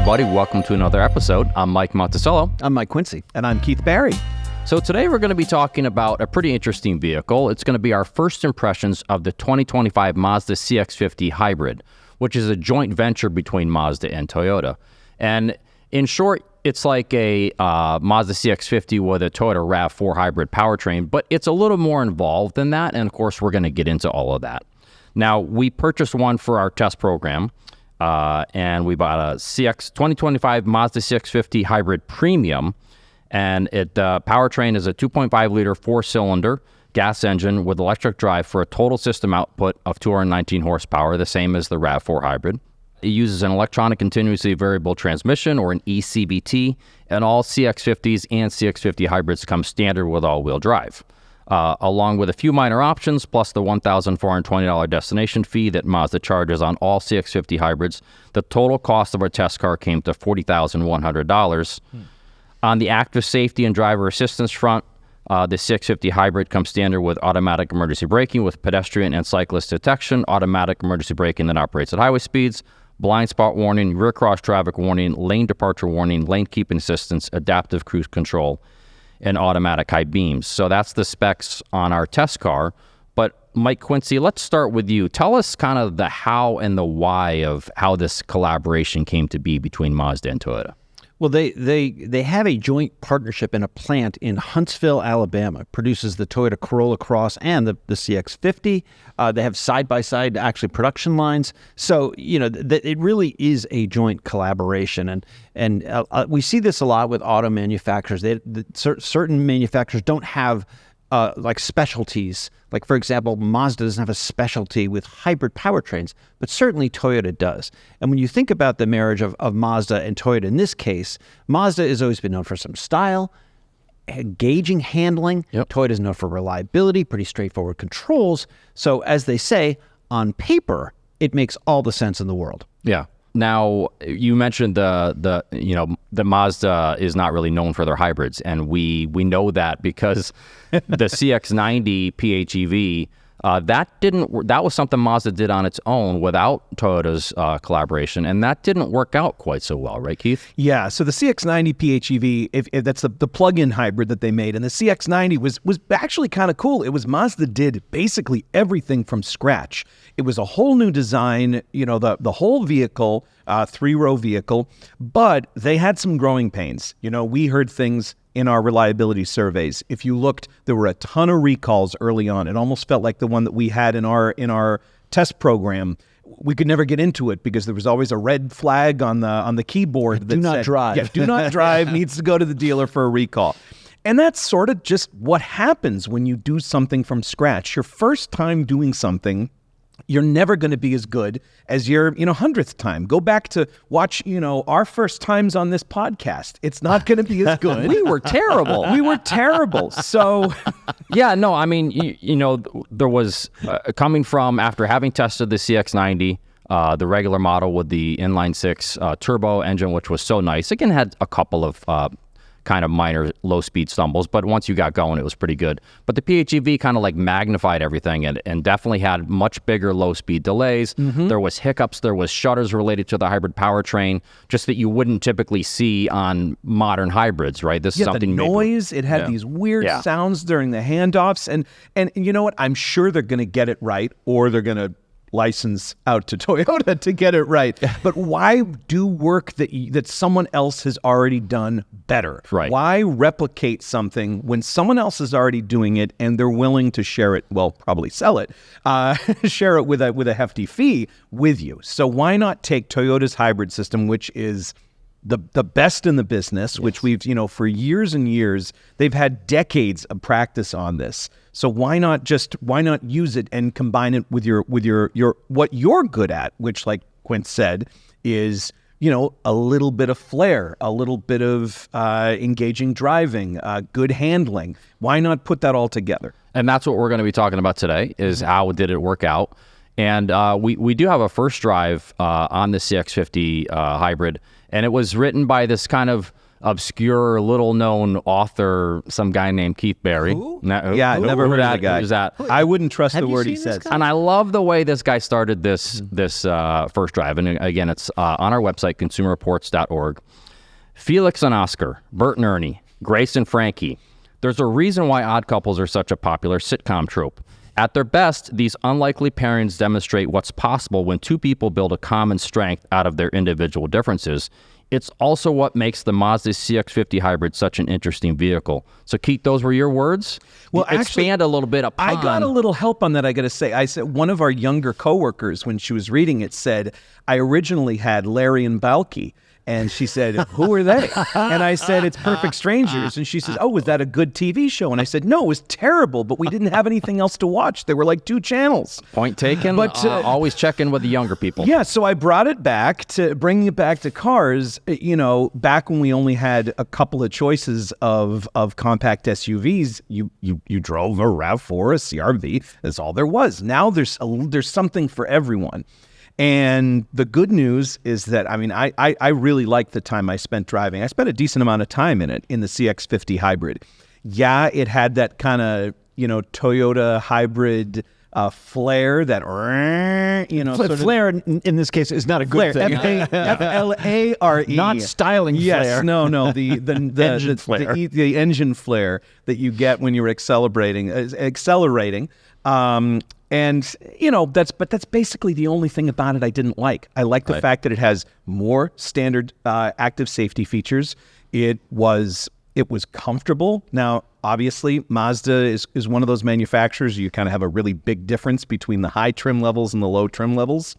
everybody. Welcome to another episode. I'm Mike Monticello. I'm Mike Quincy. And I'm Keith Barry. So today we're going to be talking about a pretty interesting vehicle. It's going to be our first impressions of the 2025 Mazda CX-50 hybrid, which is a joint venture between Mazda and Toyota. And in short, it's like a Mazda CX-50 with a Toyota RAV4 hybrid powertrain, but it's a little more involved than that. And of course, we're going to get into all of that. Now, we purchased one for our test program, and we bought a 2025 Mazda CX-50 hybrid premium. And it powertrain is a 2.5-liter four-cylinder gas engine with electric drive for a total system output of 219 horsepower, the same as the RAV4 hybrid. It uses an electronic continuously variable transmission, or an ECVT, and all CX-50s and CX-50 hybrids come standard with all-wheel drive, along with a few minor options, plus the $1,420 destination fee that Mazda charges on all CX-50 hybrids. The total cost of our test car came to $40,100. On the active safety and driver assistance front, the CX-50 hybrid comes standard with automatic emergency braking with pedestrian and cyclist detection, automatic emergency braking that operates at highway speeds, blind spot warning, rear cross traffic warning, lane departure warning, lane keeping assistance, adaptive cruise control, and automatic high beams. So that's the specs on our test car. But Mike Quincy, let's start with you. Tell us kind of the how and the why of how this collaboration came to be between Mazda and Toyota. Well, they have a joint partnership in a plant in Huntsville, Alabama. It produces the Toyota Corolla Cross and the CX-50. They have side-by-side, actually, production lines. So, it really is a joint collaboration. And we see this a lot with auto manufacturers. Certain manufacturers don't have like specialties. Like, for example, Mazda doesn't have a specialty with hybrid powertrains, but certainly Toyota does. And when you think about the marriage of Mazda and Toyota in this case, Mazda has always been known for some style, engaging handling. Yep. Toyota's known for reliability, pretty straightforward controls. So as they say, on paper, it makes all the sense in the world. Yeah. Now, you mentioned the Mazda is not really known for their hybrids, and we know that because the CX-90 PHEV, that was something Mazda did on its own without Toyota's collaboration, and that didn't work out quite so well, right, Keith? Yeah, so the CX-90 PHEV, if that's the plug-in hybrid that they made, and the CX-90 was actually kind of cool. It was Mazda did basically everything from scratch. It was a whole new design, the whole vehicle, three-row vehicle, but they had some growing pains. We heard things in our reliability surveys. If you looked, there were a ton of recalls early on. It almost felt like the one that we had in our test program. We could never get into it because there was always a red flag on the keyboard that do not said, drive. Yeah, do not drive, needs to go to the dealer for a recall. And that's sort of just what happens when you do something from scratch. Your first time doing something, you're never going to be as good as your 100th time. Go back to watch our first times on this podcast. It's not going to be as good. We were terrible. So Yeah, no, I mean, there was coming from after having tested the CX-90, the regular model with the inline six turbo engine, which was so nice. Again, had a couple of kind of minor low-speed stumbles, but once you got going, it was pretty good. But the PHEV kind of like magnified everything and definitely had much bigger low-speed delays. Mm-hmm. There was hiccups. There was shudders related to the hybrid powertrain, just that you wouldn't typically see on modern hybrids, right? This is something the noise. It had these weird sounds during the handoffs, and you know what? I'm sure they're going to get it right, or they're going to license out to Toyota to get it right. But why do work that someone else has already done better? Right. Why replicate something when someone else is already doing it and they're willing to share it, well, probably sell it, share it with a hefty fee with you? So why not take Toyota's hybrid system, which is the best in the business, which we've, for years and years, they've had decades of practice on this. So why not use it and combine it with your what you're good at, which, like Quint said, is, a little bit of flair, a little bit of engaging driving, good handling. Why not put that all together? And that's what we're going to be talking about today, is how did it work out. And we do have a first drive on the CX-50 hybrid, and it was written by this kind of obscure, little-known author, some guy named Keith Barry. Yeah, never heard of the guy. Who's that? I wouldn't trust Have the you word he seen this says. guy? And I love the way this guy started this first drive. And again, it's on our website, consumerreports.org. Felix and Oscar, Bert and Ernie, Grace and Frankie. There's a reason why odd couples are such a popular sitcom trope. At their best, these unlikely pairings demonstrate what's possible when two people build a common strength out of their individual differences. It's also what makes the Mazda CX-50 hybrid such an interesting vehicle. So, Keith, those were your words? Well, Expand actually, a little bit upon. I got a little help on that, I got to say. I said one of our younger coworkers, when she was reading it, said, I originally had Larry and Balky. And she said, who are they? And I said, it's Perfect Strangers. And she says, oh, was that a good TV show? And I said, no, it was terrible, but we didn't have anything else to watch. There were like 2 channels. Point taken, but always check in with the younger people. Yeah, so I brought it back to bringing it back to cars, back when we only had a couple of choices of compact SUVs, you drove a RAV4, a CRV, that's all there was. Now there's something for everyone. And the good news is that, I really like the time I spent driving. I spent a decent amount of time in it, in the CX-50 hybrid. Yeah, it had that kind of, Toyota hybrid flair, that, sort of... Flair in this case is not a good thing. F-L-A-R-E. Not styling yes, flair. No, the Engine flare. The engine flare that you get when you're accelerating. That's basically the only thing about it I didn't like. I like the fact that it has more standard active safety features. It was comfortable. Now, obviously, Mazda is one of those manufacturers. You kind of have a really big difference between the high trim levels and the low trim levels.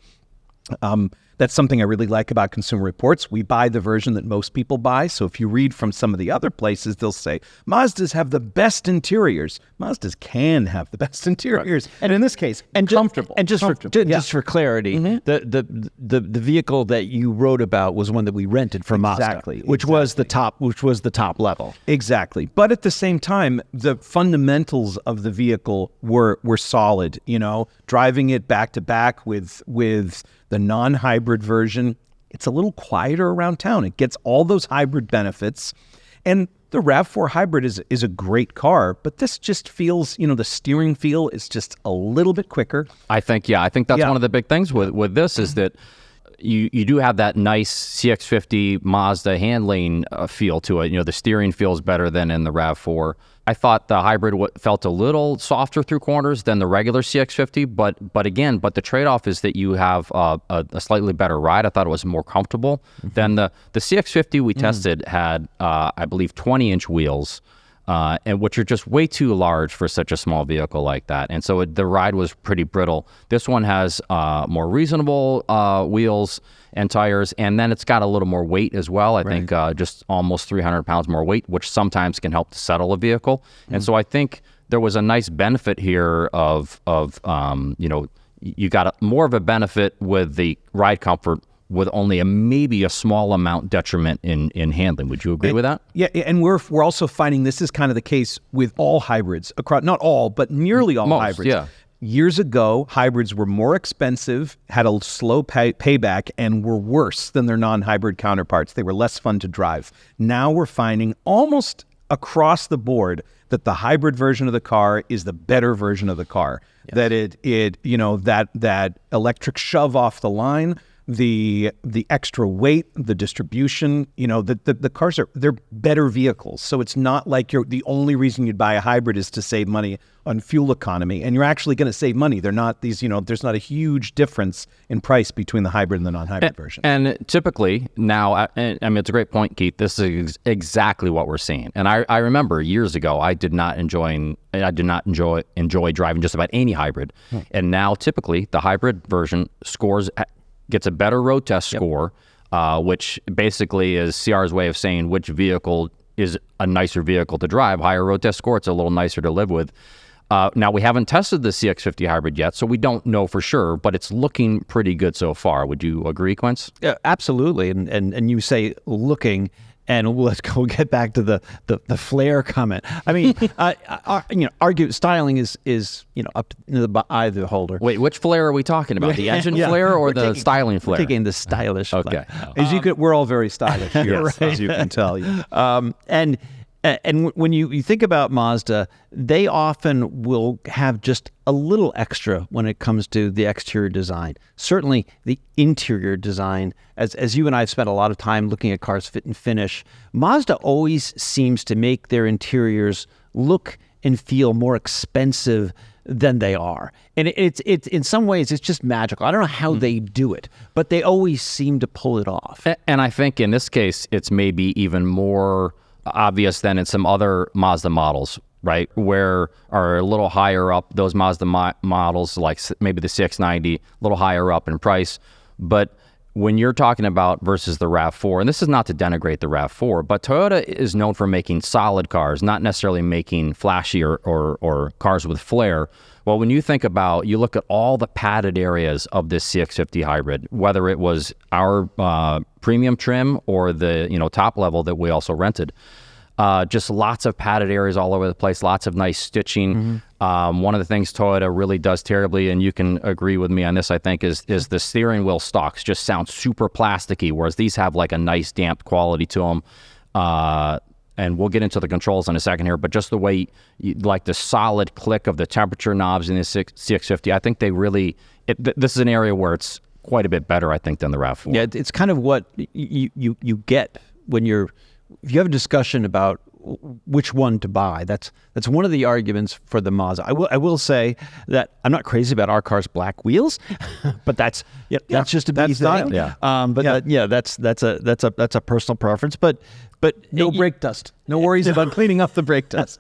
That's something I really like about Consumer Reports. We buy the version that most people buy. So if you read from some of the other places, they'll say, Mazdas have the best interiors. Mazdas can have the best interiors. Right. And in this case, comfortable. Just for clarity, the vehicle that you wrote about was one that we rented from Mazda, which was the top level. Exactly. But at the same time, the fundamentals of the vehicle were solid. Driving it back to back with the non-hybrid version, it's a little quieter around town. It gets all those hybrid benefits. And the RAV4 hybrid is a great car, but this just feels, the steering feel is just a little bit quicker. I think that's one of the big things with this is that you do have that nice CX-50 Mazda handling feel to it. The steering feels better than in the RAV4. I thought the hybrid felt a little softer through corners than the regular CX-50, but the trade-off is that you have a slightly better ride. I thought it was more comfortable than the CX-50 we tested had, I believe, 20-inch wheels, and which are just way too large for such a small vehicle like that. And so the ride was pretty brittle. This one has more reasonable wheels and tires, and then it's got a little more weight as well. I think just almost 300 pounds more weight, which sometimes can help to settle a vehicle. And so I think there was a nice benefit here of you got more of a benefit with the ride comfort with only maybe a small amount detriment in handling. Would you agree with that? Yeah, and we're also finding this is kind of the case with all hybrids, across, not all, but nearly all hybrids. Yeah. Years ago, hybrids were more expensive, had a slow payback, and were worse than their non-hybrid counterparts. They were less fun to drive. Now we're finding almost across the board that the hybrid version of the car is the better version of the car. Yes. That that electric shove off the line, the extra weight, the distribution, the cars they're better vehicles. So it's not like the only reason you'd buy a hybrid is to save money on fuel economy, and you're actually going to save money. They're not these, there's not a huge difference in price between the hybrid and the non-hybrid version. And typically now, it's a great point, Keith. This is exactly what we're seeing. And I remember years ago, I did not enjoy driving just about any hybrid. And now typically the hybrid version gets a better road test score, which basically is CR's way of saying which vehicle is a nicer vehicle to drive. Higher road test score, it's a little nicer to live with. Now, we haven't tested the CX-50 hybrid yet, so we don't know for sure, but it's looking pretty good so far. Would you agree, Quince? Yeah, absolutely. And you say looking, let's go get back to the flare comment. I mean, argue styling is up to the eye of the beholder. Wait, which flare are we talking about? The engine flare or the styling flare? We're taking the stylish flare. Okay. We're all very stylish here, Yes. as you can tell. Yeah. And when you think about Mazda, they often will have just a little extra when it comes to the exterior design. Certainly the interior design, as you and I have spent a lot of time looking at cars fit and finish, Mazda always seems to make their interiors look and feel more expensive than they are. And it's in some ways, it's just magical. I don't know how they do it, but they always seem to pull it off. And I think in this case, it's maybe even more obvious than in some other Mazda models, right? Where are a little higher up, those Mazda models, like maybe the CX-90, a little higher up in price. But when you're talking about versus the RAV4, and this is not to denigrate the RAV4, but Toyota is known for making solid cars, not necessarily making flashy or cars with flair. Well, when you think about, you look at all the padded areas of this CX-50 hybrid, whether it was our premium trim or the top level that we also rented, just lots of padded areas all over the place, lots of nice stitching. One of the things Toyota really does terribly, and you can agree with me on this, I think, is the steering wheel stalks just sound super plasticky, whereas these have like a nice damp quality to them. And we'll get into the controls in a second here, but just the way, like the solid click of the temperature knobs in the CX-50, I think they really, this is an area where it's quite a bit better, I think, than the RAV4. Yeah, it's kind of what you get when if you have a discussion about which one to buy. That's one of the arguments for the Mazda. I will say that I'm not crazy about our car's black wheels, but that's just a B thing. Yeah. That's a personal preference. But No brake dust. No worries about cleaning up the brake dust.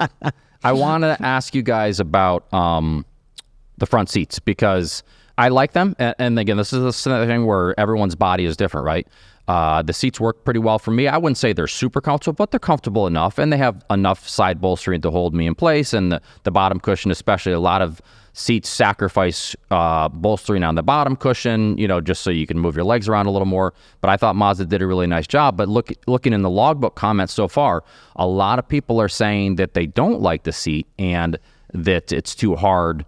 I want to ask you guys about the front seats, because I like them. And again, this is a thing where everyone's body is different, right? The seats work pretty well for me. I wouldn't say they're super comfortable, but they're comfortable enough, and they have enough side bolstering to hold me in place. And the bottom cushion, especially, a lot of seats sacrifice bolstering on the bottom cushion, just so you can move your legs around a little more. But I thought Mazda did a really nice job. But looking in the logbook comments so far, a lot of people are saying that they don't like the seat and that it's too hard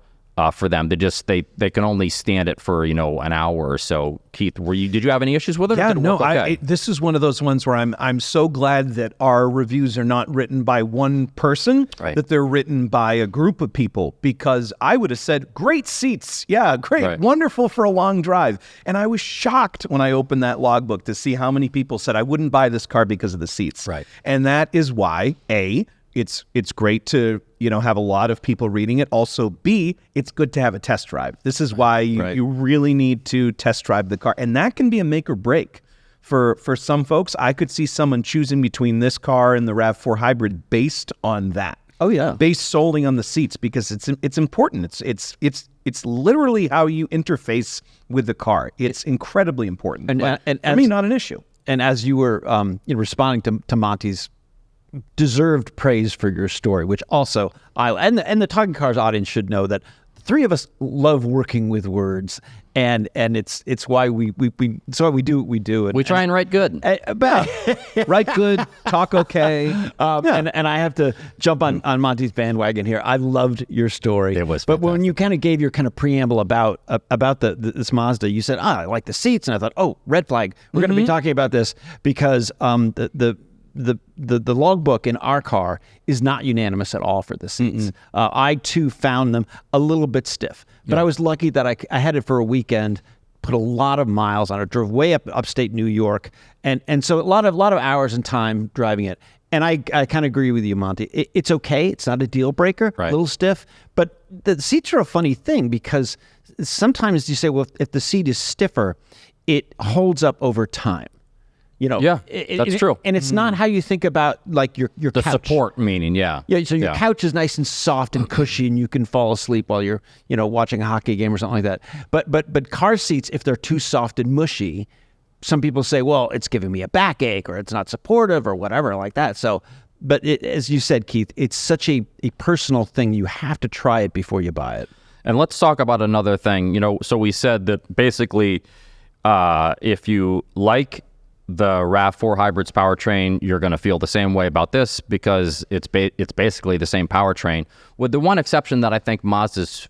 for them. They can only stand it for an hour or so. Keith, did you have any issues with it? Yeah, no. Okay? This is one of those ones where I'm so glad that our reviews are not written by one person, right, that they're written by a group of people, because I would have said, great seats, yeah, great, right, wonderful for a long drive. And I was shocked when I opened that logbook to see how many people said I wouldn't buy this car because of the seats. Right. And that is why, A, it's great to have a lot of people reading it. Also, B, it's good to have a test drive. This is why you really need to test drive the car, and that can be a make or break for some folks. I could see someone choosing between this car and the RAV4 hybrid based on that. Oh yeah, based solely on the seats, because it's important. It's literally how you interface with the car. It's incredibly important. And for me, not an issue. And as you were responding to Monty's deserved praise for your story, which also and the Talking Cars audience should know that the three of us love working with words, and it's why we do what we do. We try and write good. Write good, talk okay. And I have to jump on Monty's bandwagon here. I loved your story. It was but fantastic. when you kind of gave your kind of preamble about this Mazda, you said, I like the seats, and I thought, oh, red flag. We're going to be talking about this because the logbook in our car is not unanimous at all for the seats. I too found them a little bit stiff, but I was lucky that I had it for a weekend, put a lot of miles on it, drove way upstate New York, and so a lot of hours and time driving it. And I kind of agree with you, Monty. It's okay. It's not a deal breaker. Right. A little stiff, but the seats are a funny thing, because sometimes you say, well, if the seat is stiffer, it holds up over time. Yeah, that's true. And it's not how you think about like your the couch. support meaning, yeah. Yeah, so your couch is nice and soft and cushy, and you can fall asleep while you're, watching a hockey game or something like that. But car seats, if they're too soft and mushy, some people say, well, it's giving me a backache, or it's not supportive, or whatever like that. So, but as you said, Keith, it's such a personal thing. You have to try it before you buy it. And let's talk about another thing. So we said that basically, if you like the RAV4 hybrid's powertrain, you're going to feel the same way about this because it's basically the same powertrain, with the one exception that I think Mazda's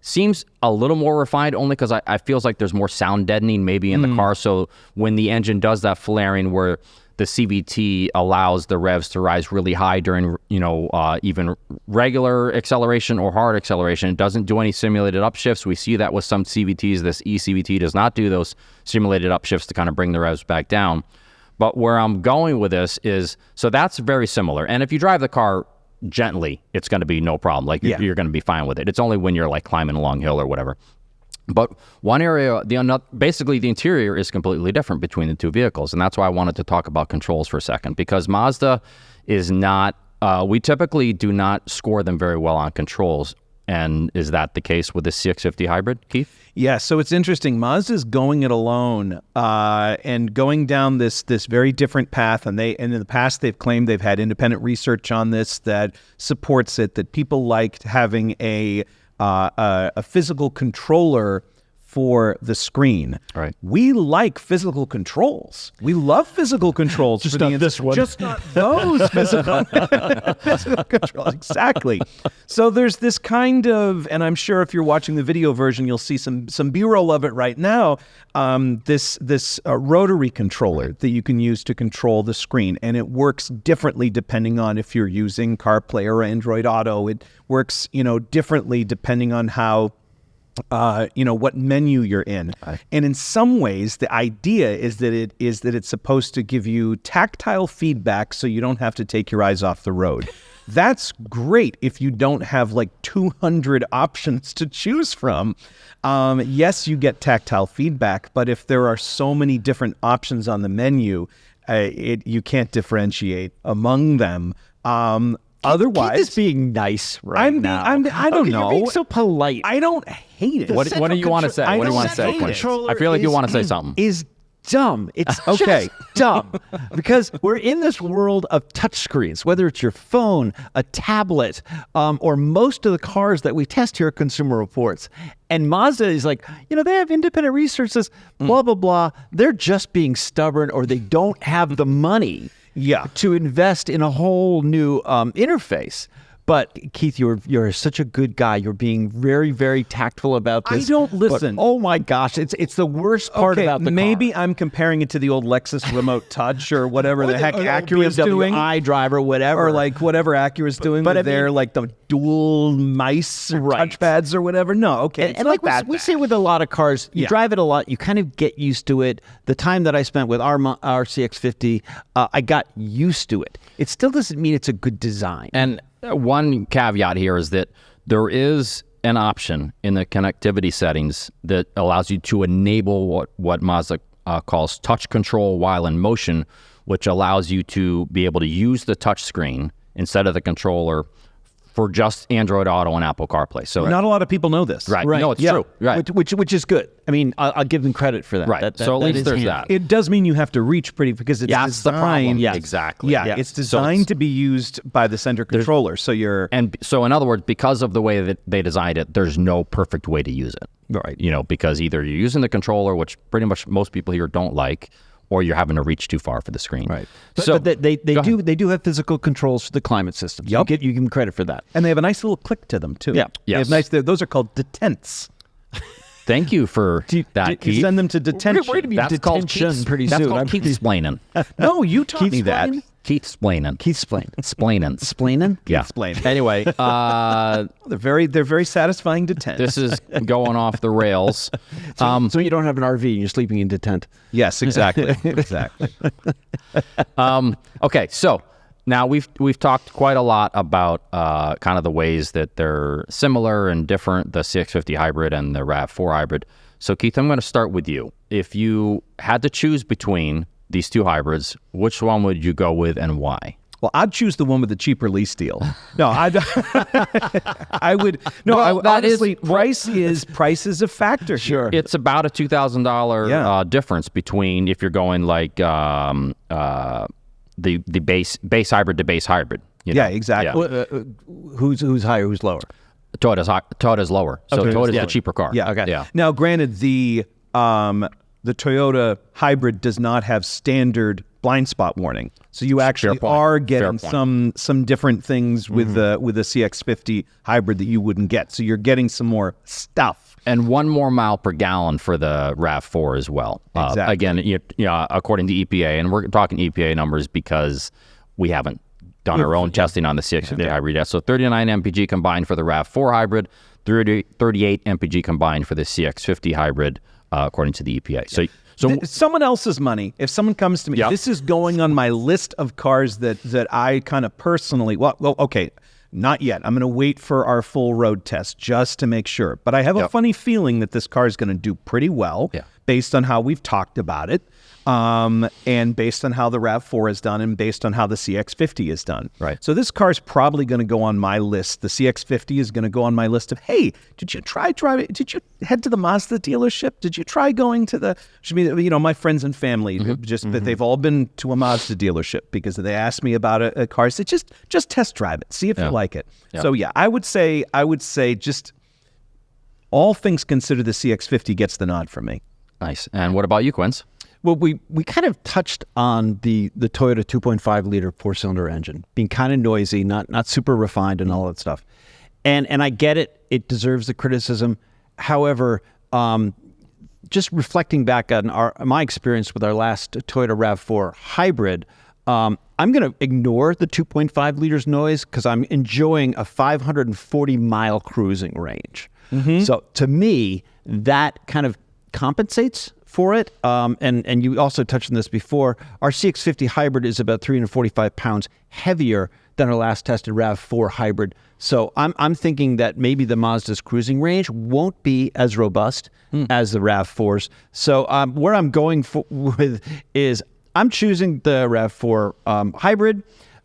seems a little more refined, only because I feels like there's more sound deadening maybe in the car. So when the engine does that flaring, where the CVT allows the revs to rise really high during, even regular acceleration or hard acceleration. It doesn't do any simulated upshifts. We see that with some CVTs. This eCVT does not do those simulated upshifts to kind of bring the revs back down. But where I'm going with this is, so that's very similar. And if you drive the car gently, it's going to be no problem. Like you're going to be fine with it. It's only when you're like climbing a long hill or whatever. But one area, basically the interior is completely different between the two vehicles. And that's why I wanted to talk about controls for a second, because Mazda is not, we typically do not score them very well on controls. And is that the case with the CX-50 hybrid, Keith? Yeah, so it's interesting. Mazda's going it alone and going down this very different path. And in the past, they've claimed they've had independent research on this that supports it, that people liked having a physical controller for the screen. Right. We like physical controls. We love physical controls. Just not this one. Just not those physical controls. Exactly. So there's this kind of, and I'm sure if you're watching the video version, you'll see some B-roll of it right now, this rotary controller that you can use to control the screen. And it works differently depending on if you're using CarPlay or Android Auto. It works, differently depending on how what menu you're in. And in some ways, the idea is that it's supposed to give you tactile feedback so you don't have to take your eyes off the road. That's great if you don't have like 200 options to choose from. Yes, you get tactile feedback, but if there are so many different options on the menu, you can't differentiate among them. Otherwise, Keith is being nice now. I don't know. You're being so polite. I don't hate it. What do you want to say? What do you want to say? Controller I feel like you want to say something. Is dumb. It's Okay. just dumb because we're in this world of touchscreens, whether it's your phone, a tablet, or most of the cars that we test here at Consumer Reports. And Mazda is like, they have independent research says, blah, blah, blah. They're just being stubborn, or they don't have the money to invest in a whole new interface. But Keith, you're such a good guy. You're being very, very tactful about this. I don't listen. But, oh my gosh, it's the worst part about the maybe car. I'm comparing it to the old Lexus Remote Touch or whatever the heck Acura's doing, iDriver, whatever, or like whatever Acura's doing. But they're like the dual mice or touchpads or whatever. No, okay, and like we see with a lot of cars, you drive it a lot, you kind of get used to it. The time that I spent with our CX-50, I got used to it. It still doesn't mean it's a good design. And one caveat here is that there is an option in the connectivity settings that allows you to enable what Mazda calls touch control while in motion, which allows you to be able to use the touch screen instead of the controller for just Android Auto and Apple CarPlay. So not a lot of people know this. Right. No, it's true. Right. Which is good. I mean, I'll give them credit for that. Right. So at least there's that. It does mean you have to reach pretty because it's that's the problem. designed. Exactly. Yeah, it's designed to be used by the center controller. So in other words, because of the way that they designed it, there's no perfect way to use it. Right. Because either you're using the controller, which pretty much most people here don't like, or you're having to reach too far for the screen. Right. So but they do have physical controls for the climate system. Yep. You give them credit for that. And they have a nice little click to them too. Yeah. Yes. They have those are called detents. Thank you for that, Keith. You send them to detention. We're going to be That's called detention pretty That's soon. called Keith explaining. No, you taught me that. Keith explaining. Keith explain. Explaining. Explaining? Yeah. Explain. Anyway, They're very satisfying detents. this is going off the rails. So you don't have an RV and you're sleeping in detent. Yes, exactly. Exactly. Okay, so now we've talked quite a lot about kind of the ways that they're similar and different, the CX-50 hybrid and the RAV4 hybrid. So Keith, I'm going to start with you. If you had to choose between these two hybrids, which one would you go with and why? Well, I'd choose the one with the cheaper lease deal. No, I would. No, Well, honestly, price is a factor. Sure. It's about a $2,000 difference between if you're going like the base hybrid to base hybrid. Yeah, exactly. Yeah. Who's higher? Who's lower? Toyota's lower, so Toyota's the cheaper car. Yeah. Okay. Yeah. Now, granted, the the Toyota hybrid does not have standard blind spot warning. So you actually are getting some different things with the CX-50 hybrid that you wouldn't get. So you're getting some more stuff. And 1 more mile per gallon for the RAV4 as well. Exactly. Again, according to EPA, and we're talking EPA numbers because we haven't done our own testing on the CX-50 hybrid yet. So 39 mpg combined for the RAV4 hybrid, 38 mpg combined for the CX-50 hybrid, according to the EPA. So someone else's money. If someone comes to me, this is going on my list of cars that I kind of personally. Well, okay, not yet. I'm going to wait for our full road test just to make sure. But I have a funny feeling that this car is going to do pretty well based on how we've talked about it, and based on how the RAV4 is done, and based on how the CX-50 is done. Right. So this car is probably going to go on my list. The CX-50 is going to go on my list of, hey, did you try driving? Did you head to the Mazda dealership? Did you try going to the, my friends and family, that they've all been to a Mazda dealership because they asked me about a car. So just test drive it, see if you like it. Yeah. So I would say just all things considered, the CX-50 gets the nod from me. Nice. And what about you, Quince? Well, we kind of touched on the Toyota 2.5 liter 4-cylinder engine being kind of noisy, not super refined and all that stuff. And I get it. It deserves the criticism. However, just reflecting back on my experience with our last Toyota RAV4 hybrid, I'm going to ignore the 2.5 liters noise because I'm enjoying a 540 mile cruising range. So to me, that kind of compensates for it. And you also touched on this before. Our CX-50 hybrid is about 345 pounds heavier than our last tested RAV4 hybrid. So I'm thinking that maybe the Mazda's cruising range won't be as robust as the RAV4's. So where I'm going with is I'm choosing the RAV4 hybrid.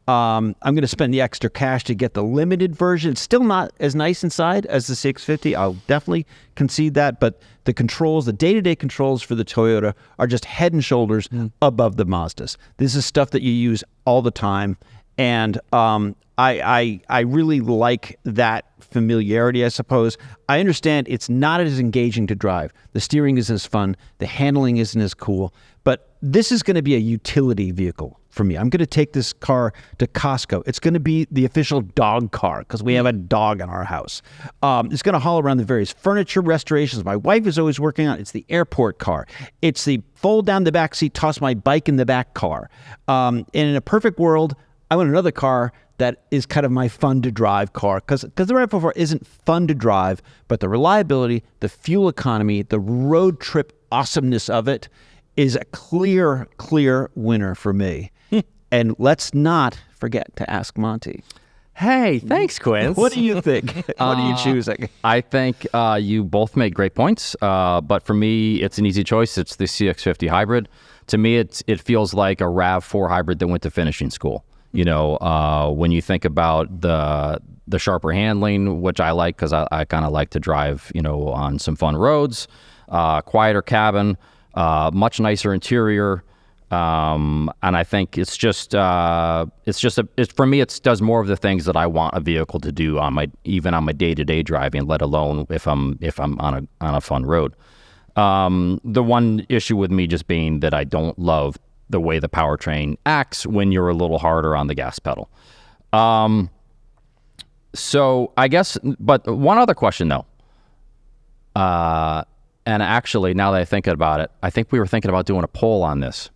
I'm going to spend the extra cash to get the limited version. It's still not as nice inside as the CX-50. I'll definitely concede that. But the controls, the day-to-day controls for the Toyota are just head and shoulders above the Mazdas. This is stuff that you use all the time. And I really like that familiarity, I suppose. I understand it's not as engaging to drive. The steering isn't as fun. The handling isn't as cool. But this is going to be a utility vehicle for me. I'm going to take this car to Costco. It's going to be the official dog car because we have a dog in our house. It's going to haul around the various furniture restorations my wife is always working on. It's the airport car. It's the fold down the back seat, toss my bike in the back car. And in a perfect world, I want another car that is kind of my fun to drive car because the RAV4 isn't fun to drive, but the reliability, the fuel economy, the road trip awesomeness of it is a clear winner for me. And let's not forget to ask Monty. Hey, thanks, Quince. What do you think? What are you choosing? I think you both made great points, but for me, it's an easy choice. It's the CX-50 hybrid. To me, it feels like a RAV4 hybrid that went to finishing school. You know, when you think about the sharper handling, which I like because I kind of like to drive, on some fun roads, quieter cabin, much nicer interior. And I think it's just for me, it does more of the things that I want a vehicle to do even on my day-to-day driving, let alone if I'm on a fun road. The one issue with me just being that I don't love the way the powertrain acts when you're a little harder on the gas pedal. So I guess, but one other question though. And actually, now that I think about it, I think we were thinking about doing a poll on this.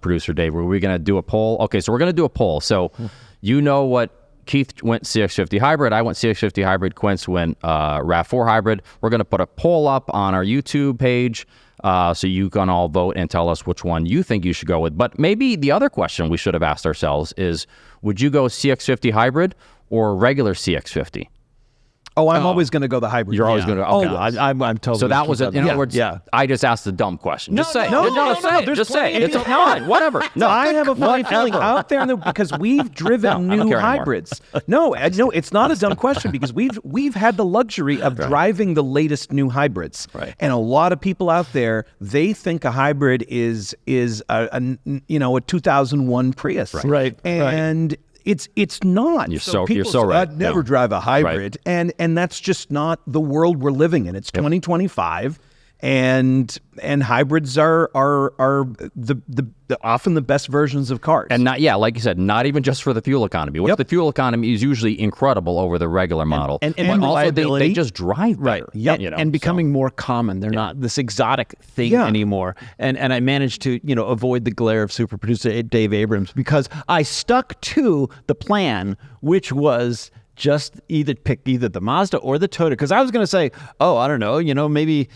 Producer Dave, were we going to do a poll? Okay, so we're going to do a poll. So you know what, Keith went CX-50 hybrid, I went CX-50 hybrid, Quince went RAV4 hybrid. We're going to put a poll up on our YouTube page so you can all vote and tell us which one you think you should go with. But maybe the other question we should have asked ourselves is, would you go CX-50 hybrid or regular CX-50? Oh, I'm always going to go the hybrid. You're always going to. Okay. I'm totally. So that was it. In other words, I just asked a dumb question. Just say it. Just say it. It's fine. Whatever. No, I have a funny feeling out there because we've driven new hybrids. No, it's not a dumb question because we've had the luxury of driving the latest new hybrids. Right. And a lot of people out there, they think a hybrid is a 2001 Prius. Right. And it's not. You're so right. I'd never drive a hybrid, and that's just not the world we're living in. It's 2025, and hybrids are the often the best versions of cars. And not, like you said, not even just for the fuel economy, which the fuel economy is usually incredible over the regular model. And but also reliability. they just drive better. Yep. You know, and becoming more common. They're not this exotic thing anymore. And I managed to, avoid the glare of super producer Dave Abrams because I stuck to the plan, which was just pick either the Mazda or the Toyota. Because I was going to say, I don't know, maybe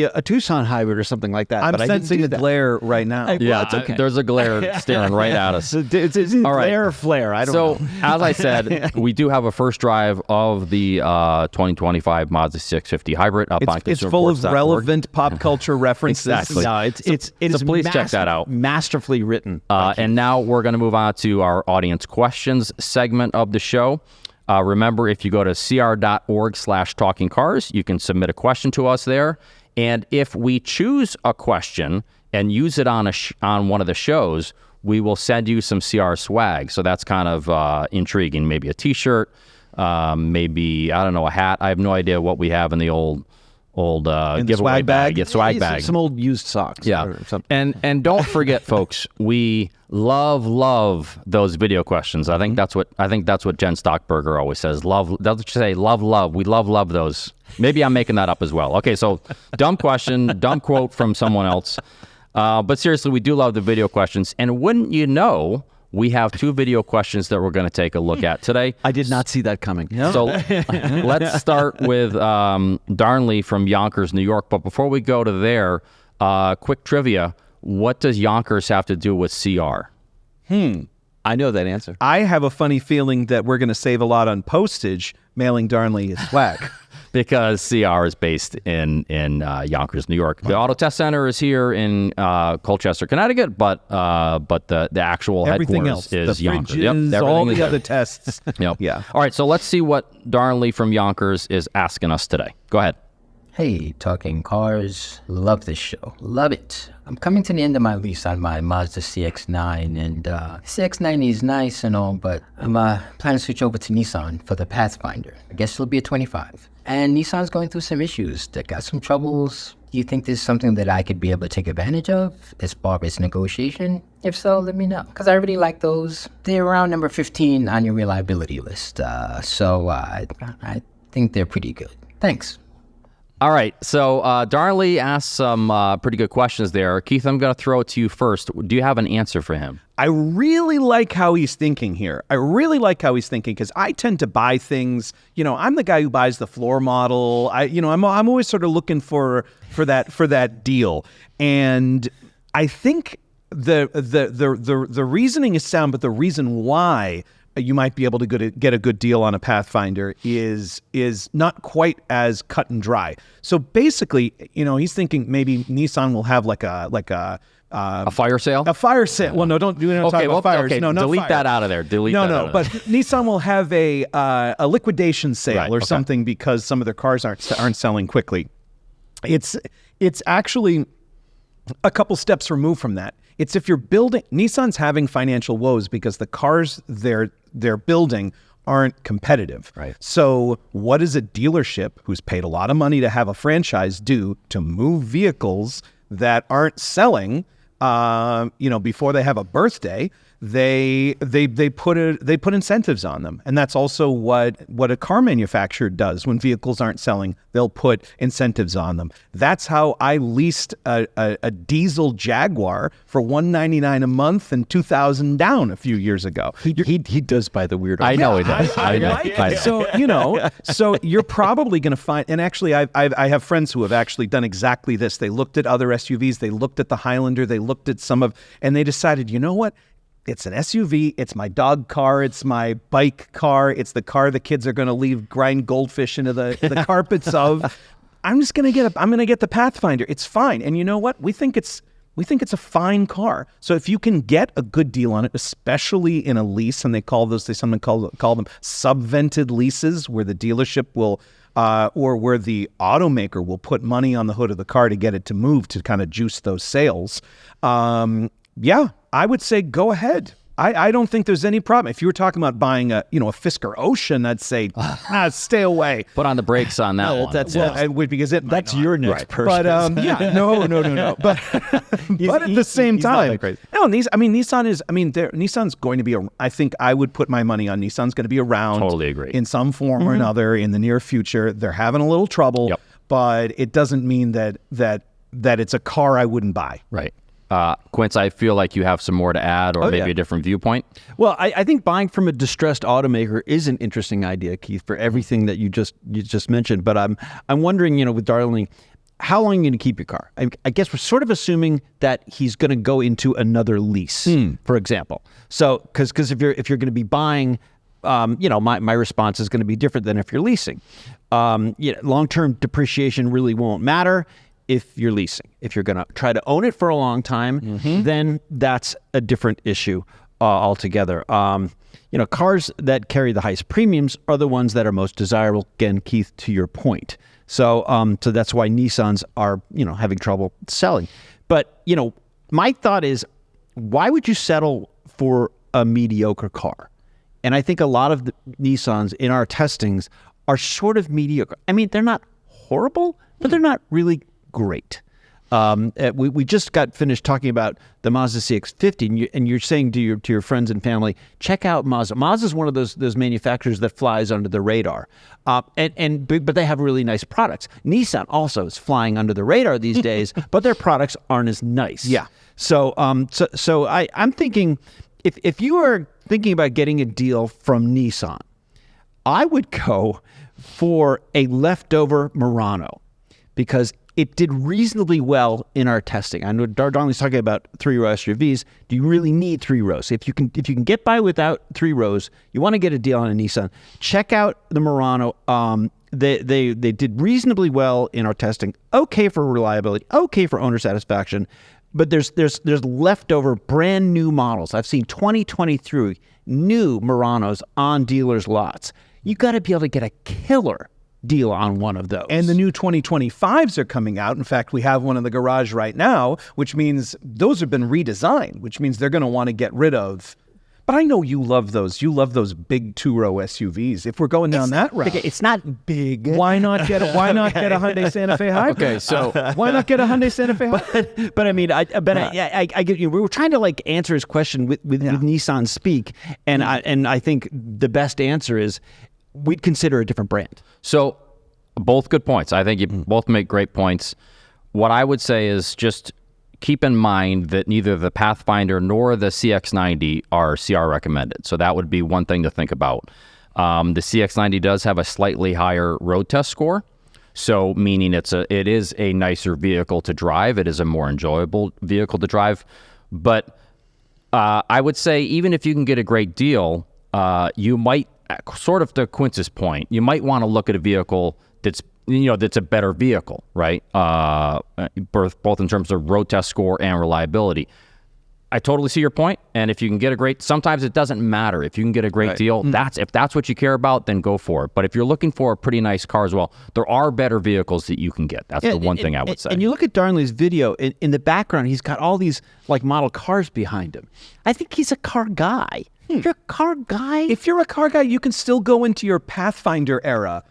a Tucson hybrid or something like that. I'm but sensing a glare right now. It's okay. There's a glare staring right at us. It's All right. glare or flare. I don't know. So, as I said, we do have a first drive of the 2025 Mazda CX-50 hybrid up on It's full of consumerreports.org. relevant pop culture references. Exactly. No, it is please check that out. Masterfully written. And now we're going to move on to our audience questions segment of the show. Remember, if you go to cr.org/talkingcars, you can submit a question to us there. And if we choose a question and use it on one of the shows, we will send you some CR swag. So that's kind of intriguing. Maybe a T-shirt, maybe, I don't know, a hat. I have no idea what we have in the old giveaway swag bag. Yeah, swag bag. Some old used socks. Yeah. Or something. And don't forget, folks, we love those video questions. I think that's what Jen Stockberger always says. Doesn't she say love? We love those. Maybe I'm making that up as well. Okay, so dumb question, dumb quote from someone else. But seriously, we do love the video questions. And wouldn't you know, we have 2 video questions that we're going to take a look at today. I did not see that coming. So let's start with Darnley from Yonkers, New York. But before we go to there, quick trivia. What does Yonkers have to do with CR? I know that answer. I have a funny feeling that we're going to save a lot on postage mailing Darnley his swag. Because CR is based in Yonkers, New York. The Auto Test Center is here in Colchester, Connecticut, but the actual Everything headquarters else, is the Yonkers. fridges, all everything the is other tests. Yep. Yeah. All right, so let's see what Darnley from Yonkers is asking us today. Go ahead. Hey, Talking Cars. Love this show. Love it. I'm coming to the end of my lease on my Mazda CX-9, and CX-90 is nice and all, but I'm planning to switch over to Nissan for the Pathfinder. I guess it'll be a 25. And Nissan's going through some issues. They got some troubles. Do you think this is something that I could be able to take advantage of as far as negotiation? If so, let me know. Because I really like those. They're around number 15 on your reliability list. So I think they're pretty good. Thanks. All right, so Darnley asked some pretty good questions there. Keith, I'm going to throw it to you first. Do you have an answer for him? I really like how he's thinking here. I really like how he's thinking because I tend to buy things. I'm the guy who buys the floor model. I'm always sort of looking for that deal, and I think the reasoning is sound, but the reason why you might be able to get a good deal on a Pathfinder is not quite as cut and dry. So basically, he's thinking maybe Nissan will have like a fire sale? A fire sale. Well, no, don't talk about fires. Okay, no, delete fires. that out of there. But Nissan will have a liquidation sale Right, or okay. something because some of their cars aren't selling quickly. It's actually a couple steps removed from that. It's if you're building, Nissan's having financial woes because the cars they're building aren't competitive. Right. So what does a dealership who's paid a lot of money to have a franchise do to move vehicles that aren't selling, before they have a birthday? They put incentives on them, and that's also what a car manufacturer does when vehicles aren't selling. They'll put incentives on them. That's how I leased a diesel Jaguar for $199 a month and $2,000 down a few years ago. He does buy the weird. I know he does. I like it. So you're probably going to find, and actually I have friends who have actually done exactly this. They looked at other SUVs, they looked at the Highlander, they looked at and they decided, you know what? It's an SUV, it's my dog car, it's my bike car, it's the car the kids are going to grind goldfish into the carpets of. I'm going to get the Pathfinder. It's fine. And you know what? We think it's a fine car. So if you can get a good deal on it, especially in a lease, and they call them subvented leases, where the dealership will or where the automaker will put money on the hood of the car to get it to move to kind of juice those sales. I would say go ahead. I don't think there's any problem. If you were talking about buying a Fisker Ocean, I'd say stay away. Put on the brakes on that one. Because it might That's not. your next person. But no. But at the same time, no. Nissan is. Nissan's going to be. I think I would put my money on Nissan's going to be around. Totally agree. In some form or another in the near future. They're having a little trouble, but it doesn't mean that it's a car I wouldn't buy. Right. Quince, I feel like you have some more to add or maybe a different viewpoint. Well, I think buying from a distressed automaker is an interesting idea, Keith, for everything that you just mentioned. But I'm wondering, with Darling, how long are you going to keep your car? I guess we're sort of assuming that he's going to go into another lease, for example. So, because if you're going to be buying, my response is going to be different than if you're leasing. Long-term depreciation really won't matter if you're leasing. If you're going to try to own it for a long time, then that's a different issue altogether. Cars that carry the highest premiums are the ones that are most desirable. Again, Keith, to your point. So that's why Nissans are, having trouble selling. But, my thought is, why would you settle for a mediocre car? And I think a lot of the Nissans in our testings are sort of mediocre. They're not horrible, but they're not really great. We just got finished talking about the Mazda CX-50, and you're saying to your friends and family, check out Mazda. Mazda is one of those manufacturers that flies under the radar, but they have really nice products. Nissan also is flying under the radar these days, but their products aren't as nice. Yeah. So I'm thinking, if you are thinking about getting a deal from Nissan, I would go for a leftover Murano because it did reasonably well in our testing. I know Darling's talking about 3-row SUVs. Do you really need 3 rows? If you can get by without 3 rows, you want to get a deal on a Nissan. Check out the Murano. They did reasonably well in our testing. Okay for reliability. Okay for owner satisfaction. But there's leftover brand new models. I've seen 2023 new Muranos on dealers' lots. You got to be able to get a killer deal on one of those. And the new 2025s are coming out. In fact, we have one in the garage right now, which means those have been redesigned, which means they're going to want to get rid of. But I know you love those. You love those big 2-row SUVs. If we're going down that route, it's not big. Why not get a Hyundai Santa Fe hybrid? Okay, so why not get a Hyundai Santa Fe hybrid? But I get you. We were trying to answer his question with Nissan Speak, and I think the best answer is we'd consider a different brand. So both good points. I think you both make great points. What I would say is just keep in mind that neither the Pathfinder nor the CX-90 are CR recommended. So that would be one thing to think about. The CX-90 does have a slightly higher road test score. So meaning it is a nicer vehicle to drive. It is a more enjoyable vehicle to drive. But I would say even if you can get a great deal, you might, sort of to Quince's point, you might want to look at a vehicle that's a better vehicle, right? Both in terms of road test score and reliability. I totally see your point. And if you can get sometimes it doesn't matter. If you can get a great deal, if that's what you care about, then go for it. But if you're looking for a pretty nice car as well, there are better vehicles that you can get. That's the one thing I would say. And you look at Darnley's video, in the background, he's got all these model cars behind him. I think he's a car guy. You're a car guy? If you're a car guy, you can still go into your Pathfinder era.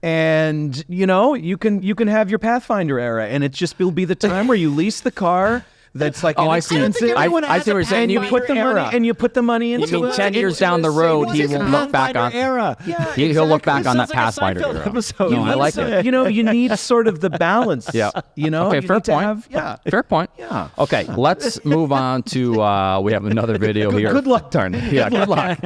And, you can have your Pathfinder era. And will be the time where you lease the car. That's I see. I see what you're saying. And you put the money into it. 10 years down the road, he will look back on era. Yeah, he'll look back on that Pathfinder era. Episode. No, I like it. You need sort of the balance. Yeah. Okay, fair point. Fair point. Yeah. Okay, let's move on to. We have another video here. Good luck, darn it. Yeah, good luck.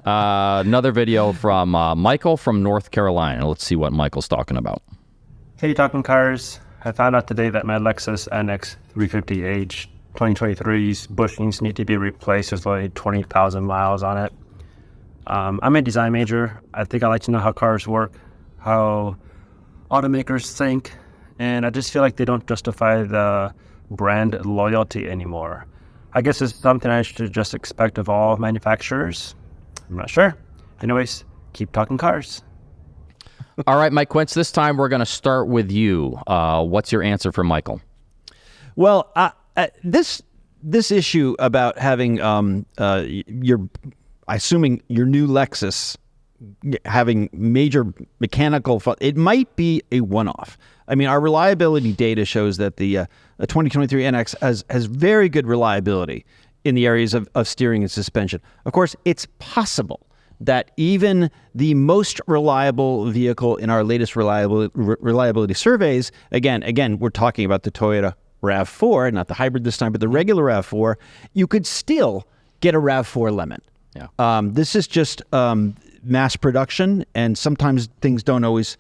Another video from Michael from North Carolina. Let's see what Michael's talking about. Hey, talking cars. I found out today that my Lexus NX 350h 2023's bushings need to be replaced. There's only 20,000 miles on it. I'm a design major. I think I like to know how cars work, how automakers think, and I just feel like they don't justify the brand loyalty anymore. I guess it's something I should just expect of all manufacturers. I'm not sure. Anyways, keep talking cars. All right, Mike Quince, this time we're going to start with you. What's your answer for Michael? Well, this this issue about having assuming your new Lexus having major mechanical it might be a one-off. I mean, our reliability data shows that the 2023 NX has very good reliability in the areas of steering and suspension. Of course, it's possible that even the most reliable vehicle in our latest reliability surveys, again, we're talking about the Toyota RAV4, not the hybrid this time, but the regular RAV4, you could still get a RAV4 lemon. Yeah. This is just mass production, and sometimes things don't always,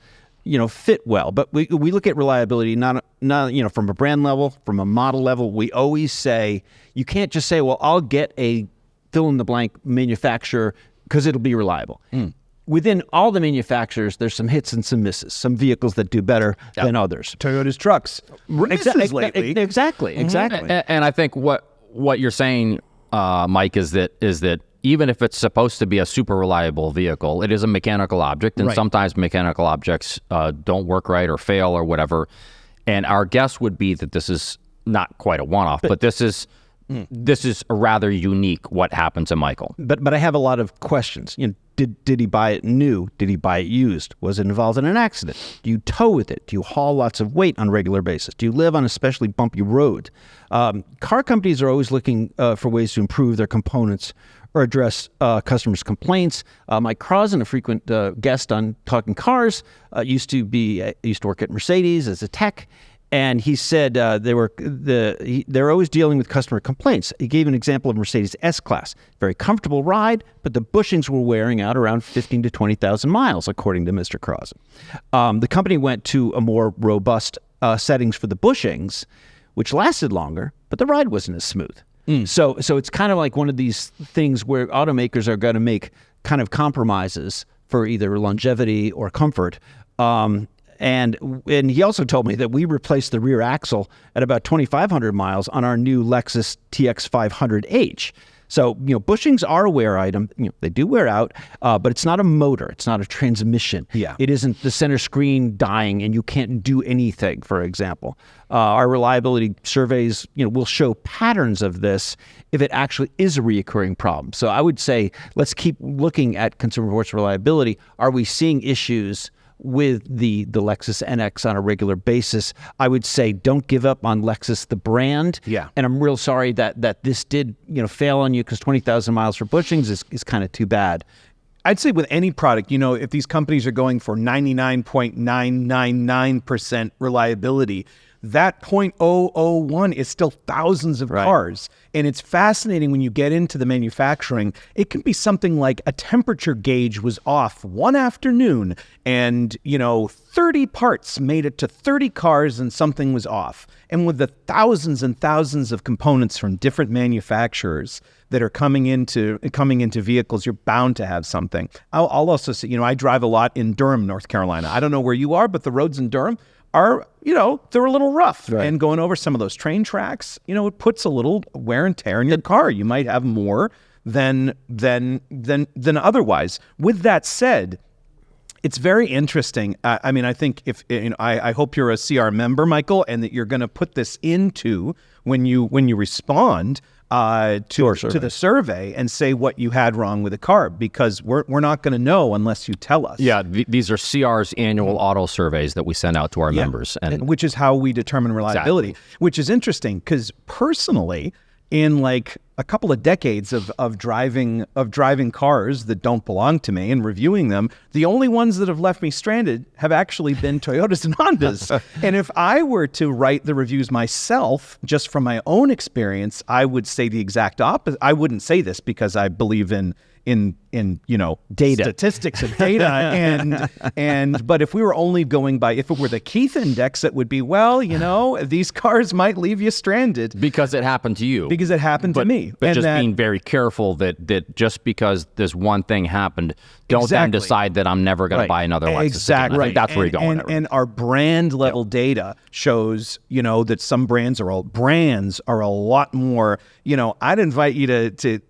fit well. But we look at reliability not from a brand level, from a model level. We always say you can't just say, well, I'll get a fill in the blank manufacturer because it'll be reliable. Within all the manufacturers, there's some hits and some misses. Some vehicles that do better than others. Toyota's trucks. Misses lately. Exactly. And I think what you're saying, Mike, is that even if it's supposed to be a super reliable vehicle, it is a mechanical object, and sometimes mechanical objects don't work right or fail or whatever. And our guess would be that this is not quite a one-off, but this is a rather unique what happened to Michael. But I have a lot of questions. Did he buy it new? Did he buy it used? Was it involved in an accident? Do you tow with it? Do you haul lots of weight on a regular basis? Do you live on especially bumpy roads? Car companies are always looking for ways to improve their components or address customers' complaints. Mike Crossan, a frequent guest on Talking Cars, used to work at Mercedes as a tech, and he said they're always dealing with customer complaints. He gave an example of Mercedes S-Class, very comfortable ride, but the bushings were wearing out around 15 to 20,000 miles, according to Mr. Crossan. The company went to a more robust settings for the bushings, which lasted longer, but the ride wasn't as smooth. So it's kind of like one of these things where automakers are going to make kind of compromises for either longevity or comfort. And he also told me that we replaced the rear axle at about 2,500 miles on our new Lexus TX500H. So, bushings are a wear item. They do wear out, but it's not a motor. It's not a transmission. Yeah. It isn't the center screen dying and you can't do anything, for example. Our reliability surveys, will show patterns of this if it actually is a reoccurring problem. So I would say let's keep looking at Consumer Reports reliability. Are we seeing issues with the Lexus NX on a regular basis? I would say don't give up on Lexus, the brand. Yeah. And I'm real sorry that this did, fail on you, because 20,000 miles for bushings is kind of too bad. I'd say with any product, if these companies are going for 99.999% reliability, that 0.001 is still thousands of cars. And it's fascinating when you get into the manufacturing. It can be something like a temperature gauge was off one afternoon and, 30 parts made it to 30 cars and something was off. And with the thousands and thousands of components from different manufacturers that are coming into vehicles, you're bound to have something. I'll also say, I drive a lot in Durham, North Carolina. I don't know where you are, but the roads in Durham are, they're a little rough. Right. And going over some of those train tracks, it puts a little wear and tear in your car. You might have more than otherwise. With that said, it's very interesting. I think I hope you're a CR member, Michael, and that you're going to put this into when you respond to the survey and say what you had wrong with the car, because we're not going to know unless you tell us. Yeah, these are CR's annual auto surveys that we send out to our members, and which is how we determine reliability. Exactly. Which is interesting because personally, in like a couple of decades of driving cars that don't belong to me and reviewing them, the only ones that have left me stranded have actually been Toyotas and Hondas. And if I were to write the reviews myself, just from my own experience, I would say the exact opposite. I wouldn't say this because I believe in data, statistics and data, but if we were only going by, if it were the Keith index, it would be, these cars might leave you stranded because it happened to you. Because it happened to me. But just being very careful that just because this one thing happened, don't then decide that I'm never going to buy another Lexus. Exactly. Again. I think that's where you're going. And our brand level data shows, that some brands are a lot more. I'd invite you to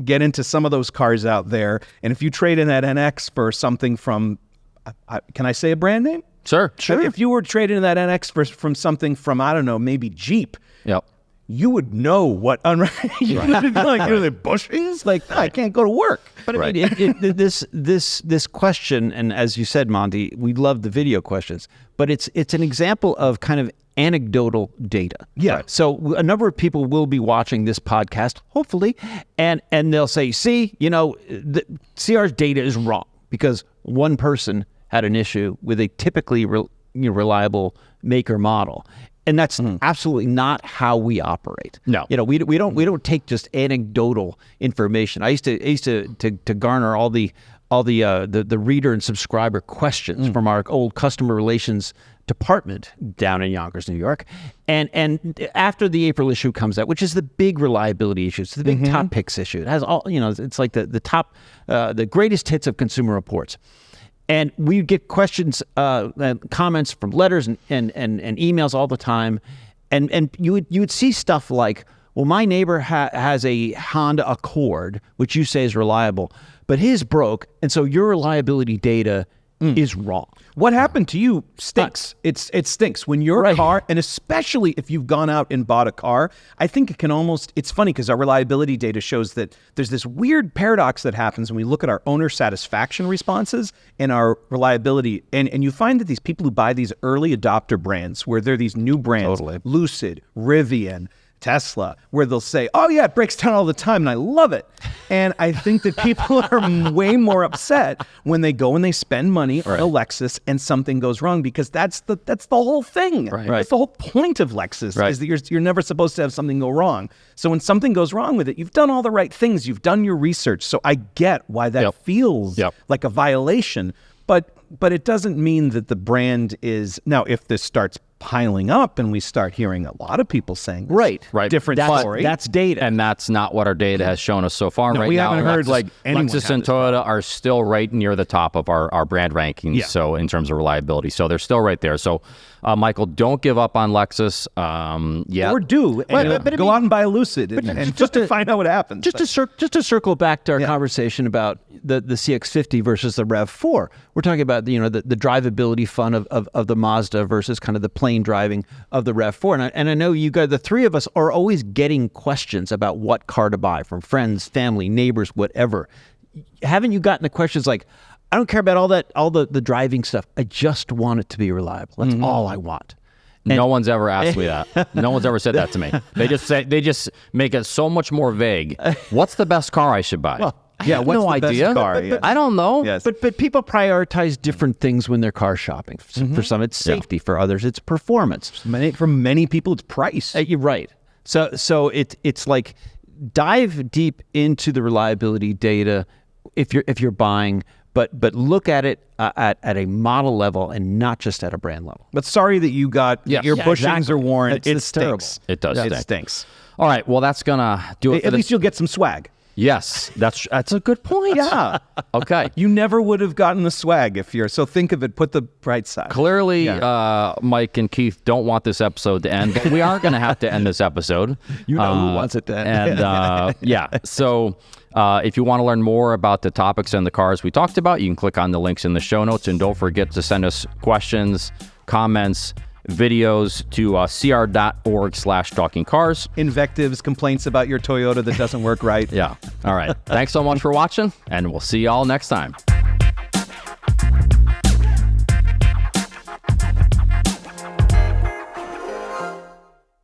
get into some of those cars out there. And if you trade in that NX for something from, can I say a brand name? Sure. If you were trading in that NX from something from, I don't know, maybe Jeep. Yep. you would know what you would be like, the bushings? Like, I can't go to work. But I mean, this question, and as you said, Monty, we love the video questions, but it's an example of kind of anecdotal data. Yeah. Right. So a number of people will be watching this podcast, hopefully, and they'll say, see, the CR's data is wrong because one person had an issue with a typically reliable maker model. And that's absolutely not how we operate. No, we don't take just anecdotal information. I used to garner all the reader and subscriber questions from our old customer relations department down in Yonkers, New York, and after the April issue comes out, which is the big reliability issue, it's the big top picks issue. It has all it's like the top the greatest hits of Consumer Reports. And we get questions, comments from letters and emails all the time, and you would see stuff like, well, my neighbor has a Honda Accord, which you say is reliable, but his broke, and so your reliability data is wrong. What happened to you stinks. It stinks. When your car, and especially if you've gone out and bought a car, I think it can almost, it's funny because our reliability data shows that there's this weird paradox that happens when we look at our owner satisfaction responses and our reliability. And you find that these people who buy these early adopter brands, where they're these new brands, Lucid, Rivian, Tesla, where they'll say, oh yeah, it breaks down all the time, and I love it. And I think that people are way more upset when they go and they spend money on a Lexus and something goes wrong, because that's the whole thing. That's the whole point of Lexus, is that you're never supposed to have something go wrong. So when something goes wrong with it, you've done all the right things, you've done your research. So I get why that feels like a violation, but it doesn't mean that the brand is, now if this starts piling up and we start hearing a lot of people saying different story. That's data. And that's not what our data has shown us so far. No, right we now, haven't heard anyone Lexus and Toyota are still right near the top of our brand rankings. So in terms of reliability, so they're still right there. So Michael, don't give up on Lexus. Or do. Go out and buy a Lucid and just to find out what happens. Just to circle back to our conversation about the CX-50 versus the RAV4, we're talking about the drivability fun of the Mazda versus kind of the plain driving of the RAV4. And I know you guys, the three of us, are always getting questions about what car to buy from friends, family, neighbors, whatever. Haven't you gotten the questions like, I don't care about all the driving stuff. I just want it to be reliable. That's all I want. And no one's ever asked me that. No one's ever said that to me. They just make it so much more vague. What's the best car I should buy? I have what's no the best idea. car? I don't know. Yes. But people prioritize different things when they're car shopping. For some, it's safety. For others, it's performance. For many people, it's price. You're right. So it's like dive deep into the reliability data if you're buying, but look at it at a model level and not just at a brand level. But sorry that you got your bushings are worn. It's terrible. It does. It stinks. All right. Well, that's gonna do it. At least you'll get some swag. Yes, that's a good point. Yeah. Okay. You never would have gotten the swag so think of it, put the bright side. Clearly, Mike and Keith don't want this episode to end, but we are going to have to end this episode. Who wants it to end. And so if you want to learn more about the topics and the cars we talked about, you can click on the links in the show notes, and don't forget to send us questions, comments, videos to cr.org/talkingcars. Invectives, complaints about your Toyota that doesn't work right. Yeah. All right. Thanks so much for watching, and we'll see y'all next time.